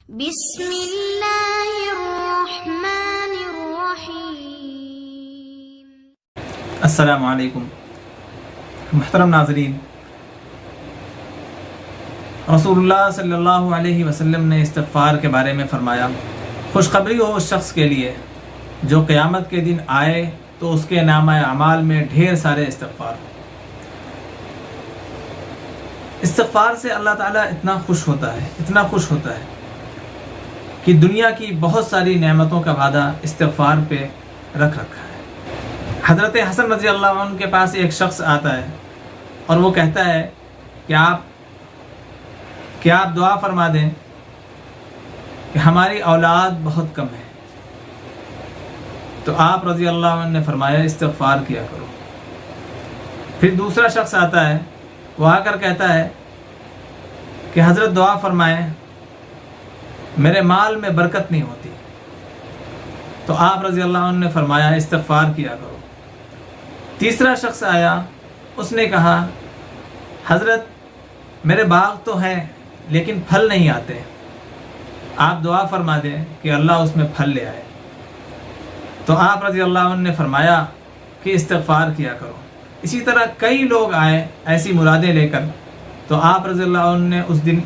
بسم اللہ الرحمن الرحیم۔ السلام علیکم محترم ناظرین، رسول اللہ صلی اللہ علیہ وسلم نے استغفار کے بارے میں فرمایا، خوشخبری ہو اس شخص کے لیے جو قیامت کے دن آئے تو اس کے نامہ اعمال میں ڈھیر سارے استغفار۔ استغفار سے اللہ تعالیٰ اتنا خوش ہوتا ہے کہ دنیا کی بہت ساری نعمتوں کا وعدہ استغفار پہ رکھ رکھا ہے۔ حضرت حسن رضی اللہ عنہ کے پاس ایک شخص آتا ہے اور وہ کہتا ہے کہ آپ دعا فرما دیں کہ ہماری اولاد بہت کم ہے۔ تو آپ رضی اللہ عنہ نے فرمایا استغفار کیا کرو۔ پھر دوسرا شخص آتا ہے، وہ آ کر کہتا ہے کہ حضرت دعا فرمائیں میرے مال میں برکت نہیں ہوتی۔ تو آپ رضی اللہ عنہ نے فرمایا استغفار کیا کرو۔ تیسرا شخص آیا، اس نے کہا حضرت میرے باغ تو ہیں لیکن پھل نہیں آتے، آپ دعا فرما دیں کہ اللہ اس میں پھل لے آئے۔ تو آپ رضی اللہ عنہ نے فرمایا کہ استغفار کیا کرو۔ اسی طرح کئی لوگ آئے ایسی مرادیں لے کر، تو آپ رضی اللہ عنہ نے اس دن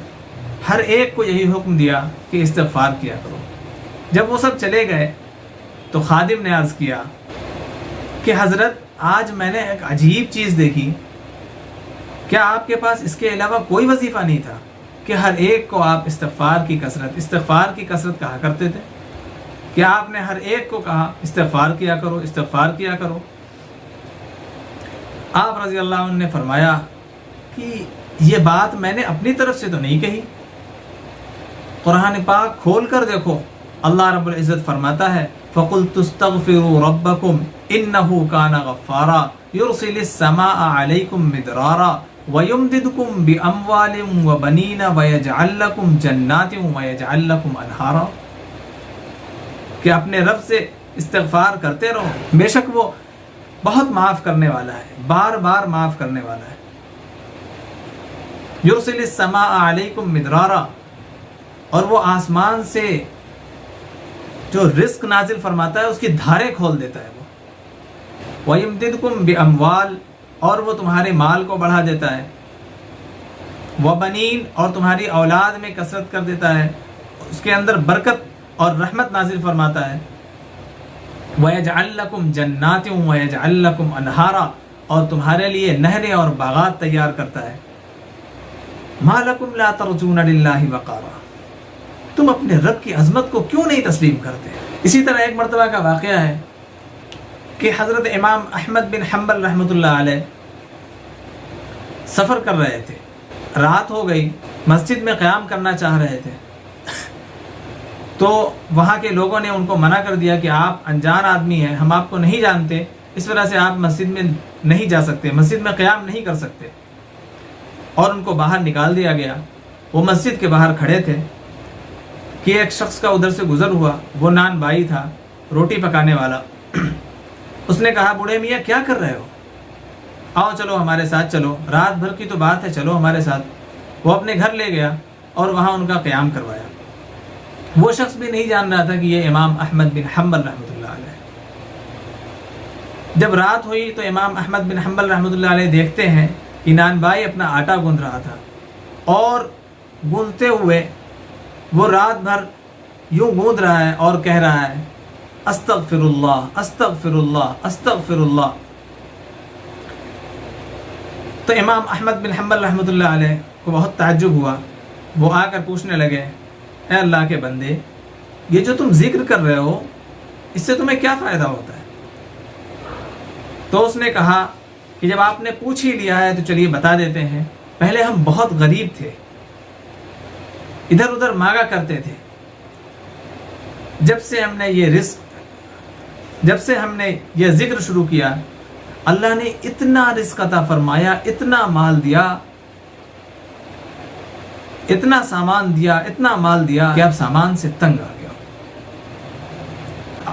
ہر ایک کو یہی حکم دیا کہ استغفار کیا کرو۔ جب وہ سب چلے گئے تو خادم نے عرض کیا کہ حضرت آج میں نے ایک عجیب چیز دیکھی، کیا آپ کے پاس اس کے علاوہ کوئی وظیفہ نہیں تھا کہ ہر ایک کو آپ استغفار کی کثرت کہا کرتے تھے؟ کہ آپ نے ہر ایک کو کہا استغفار کیا کرو۔ آپ رضی اللہ عنہ نے فرمایا کہ یہ بات میں نے اپنی طرف سے تو نہیں کہی، قرآن پاک کھول کر دیکھو، اللہ رب العزت فرماتا ہے فَقُلْتُ اسْتَغْفِرُوا رَبَّكُمْ إِنَّهُ كَانَ غَفَّارًا يُرْسِلِ السَّمَاءَ عَلَيْكُمْ مِدْرَارًا وَيُمْدِدْكُمْ بِأَمْوَالٍ وَبَنِينَ وَيَجْعَلْ لَكُمْ جَنَّاتٍ وَيَجْعَلْ لَكُمْ أَنْهَارًا، کہ اپنے رب سے استغفار کرتے رہو، بے شک وہ بہت معاف کرنے والا ہے، بار بار معاف کرنے والا ہے۔ یرسل السماء علیکم مدرارا، اور وہ آسمان سے جو رزق نازل فرماتا ہے اس کی دھاریں کھول دیتا ہے وہ۔ وَيُمْدِدْكُمْ بِأَمْوَالٍ، اور وہ تمہارے مال کو بڑھا دیتا ہے، وَبَنِينَ، اور تمہاری اولاد میں کثرت کر دیتا ہے، اس کے اندر برکت اور رحمت نازل فرماتا ہے۔ وَيَجْعَلْ لَكُمْ جَنَّاتٍ وَيَجْعَلْ لَكُمْ أَنْهَارًا، اور تمہارے لیے نہریں اور باغات تیار کرتا ہے۔ مَا لَكُمْ لَا تَرْجُونَ لِلَّهِ وَقَارًا، تم اپنے رب کی عظمت کو کیوں نہیں تسلیم کرتے؟ اسی طرح ایک مرتبہ کا واقعہ ہے کہ حضرت امام احمد بن حنبل رحمۃ اللہ علیہ سفر کر رہے تھے، رات ہو گئی، مسجد میں قیام کرنا چاہ رہے تھے، تو وہاں کے لوگوں نے ان کو منع کر دیا کہ آپ انجان آدمی ہیں، ہم آپ کو نہیں جانتے، اس وجہ سے آپ مسجد میں نہیں جا سکتے، مسجد میں قیام نہیں کر سکتے، اور ان کو باہر نکال دیا گیا۔ وہ مسجد کے باہر کھڑے تھے کہ ایک شخص کا ادھر سے گزر ہوا، وہ نان بھائی تھا، روٹی پکانے والا۔ اس نے کہا بوڑھے میاں کیا کر رہے ہو؟ آؤ چلو ہمارے ساتھ چلو، رات بھر کی تو بات ہے، چلو ہمارے ساتھ۔ وہ اپنے گھر لے گیا اور وہاں ان کا قیام کروایا۔ وہ شخص بھی نہیں جان رہا تھا کہ یہ امام احمد بن حنبل رحمۃ اللہ علیہ۔ جب رات ہوئی تو امام احمد بن حنبل رحمۃ اللہ علیہ دیکھتے ہیں کہ نان بھائی اپنا آٹا گوندھ رہا تھا، اور گوندھتے ہوئے وہ رات بھر یوں گوندھ رہا ہے اور کہہ رہا ہے استغفر اللہ استغفر اللہ استغفر اللہ۔ تو امام احمد بن حنبل رحمۃ اللہ علیہ کو بہت تعجب ہوا، وہ آ کر پوچھنے لگے اے اللہ کے بندے، یہ جو تم ذکر کر رہے ہو اس سے تمہیں کیا فائدہ ہوتا ہے؟ تو اس نے کہا کہ جب آپ نے پوچھ ہی لیا ہے تو چلیے بتا دیتے ہیں، پہلے ہم بہت غریب تھے، ادھر ادھر مانگا کرتے تھے، جب سے ہم نے یہ ذکر شروع کیا، اللہ نے اتنا رزق عطا فرمایا، اتنا مال دیا، اتنا سامان دیا، اتنا مال دیا کہ اب سامان سے تنگ آ گیا۔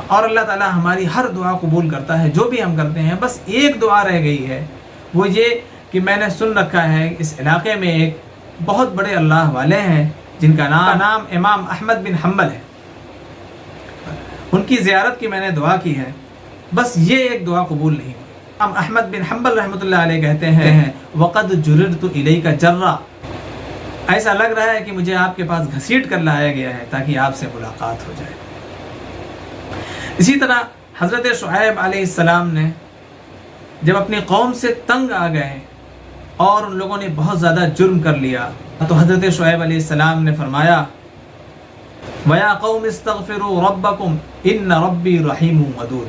اور اللہ تعالیٰ ہماری ہر دعا قبول کرتا ہے جو بھی ہم کرتے ہیں۔ بس ایک دعا رہ گئی ہے، وہ یہ کہ میں نے سن رکھا ہے اس علاقے میں ایک بہت بڑے اللہ والے ہیں، جن کا نام امام احمد بن حنبل ہے. ان کی زیارت کی میں نے دعا کی ہے، بس یہ ایک دعا قبول نہیں ہوئی. امام احمد بن حنبل رحمۃ اللہ علیہ کہتے ہیں وقد جررت الیک جرا، ایسا لگ رہا ہے کہ مجھے آپ کے پاس گھسیٹ کر لایا گیا ہے تاکہ آپ سے ملاقات ہو جائے. اسی طرح حضرت شعیب علیہ السلام نے جب اپنی قوم سے تنگ آ گئے اور ان لوگوں نے بہت زیادہ جرم کر لیا تو حضرت شعیب علیہ السلام نے فرمایا وَيَا قَوْمِ اسْتَغْفِرُوا رَبَّكُمْ إِنَّ رَبِّي رَحِيمٌ وَدُودٌ،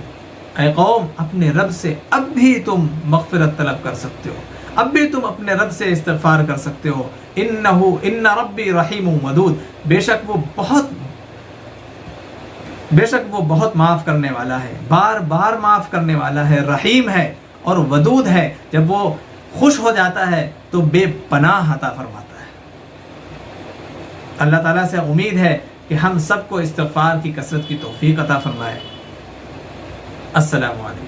اے قوم اپنے رب سے اب بھی تم مغفرت طلب کر سکتے ہو، اب بھی تم اپنے رب سے استغفار کر سکتے ہو. إِنَّ رَبِّي رَحِيمٌ وَدُودٌ، بے شک وہ بہت معاف کرنے والا ہے، بار بار معاف کرنے والا ہے، رحیم ہے اور ودود ہے. جب وہ خوش ہو جاتا ہے تو بے پناہ عطا فرماتا ہے. اللہ تعالیٰ سے امید ہے کہ ہم سب کو استغفار کی کثرت کی توفیق عطا فرمائے. السلام علیکم.